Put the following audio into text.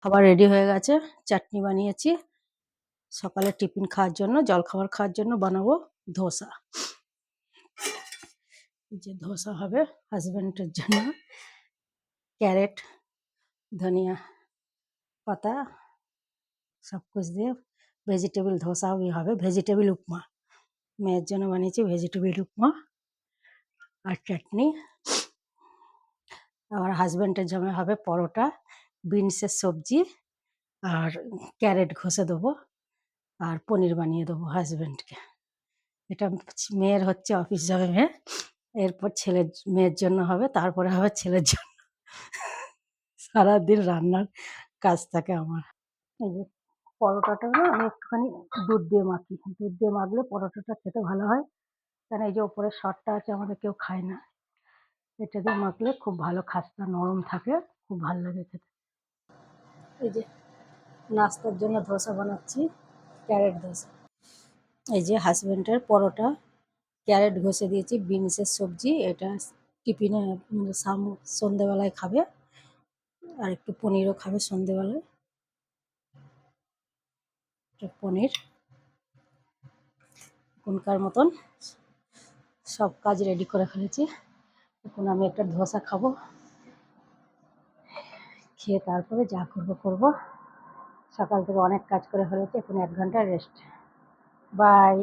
খাবার রেডি হয়ে গেছে। চাটনি বানিয়েছি সকালে টিফিন খাওয়ার জন্য, জলখাবার খাওয়ার জন্য বানাবো ধোসা। যে ধোসা হবে হাজব্যান্ডের জন্য। ক্যারেট, ধনিয়া পাতা সব কিছু দিয়ে ভেজিটেবল ধোসা হবে, ভেজিটেবল উপমা। মেয়ের জন্য বানিয়েছি ভেজিটেবল উপমা আর চাটনি। আমার হাজব্যান্ডের জন্য হবে পরোটা, বিনসের সবজি আর ক্যারেট ঘষে দেবো আর পনির বানিয়ে দেবো হাজব্যান্ডকে। এটা মেয়ের হচ্ছে, অফিস যাবে মেয়ে, এরপর মেয়ের জন্য হবে, তারপরে হবে ছেলের জন্য। সারাদিন রান্নার কাজ থাকে আমার। এই যে পরোটাটা না আমি একটুখানি দুধ দিয়ে মাখি, দুধ দিয়ে মাখলে পরোটাটা খেতে ভালো হয়। কারণ এই যে ওপরের সরটা আছে আমাদের কেউ খায় না, এটা দিয়ে মাখলে খুব ভালো, খাস্তা নরম থাকে, খুব ভালো লাগে খেতে। এই যে নাস্তার জন্য ধোসা বানাচ্ছি, ক্যারেট ধোসা। এই যে হাজব্যান্ডের পরোটা, ক্যারেট ঘষে দিয়েছি, বিনসের সবজি, এটা টিফিনে সন্ধেবেলায় খাবে, আর একটু পনিরও খাবে সন্ধেবেলায়। পনির এখনকার মতন সব কাজ রেডি করে ফেলেছি। এখন আমি একটা ধোসা খাবো, খেয়ে তারপরে যা করবো। সকাল থেকে অনেক কাজ করে ফেলেছি, এখন 1 ঘন্টা রেস্ট। বাই।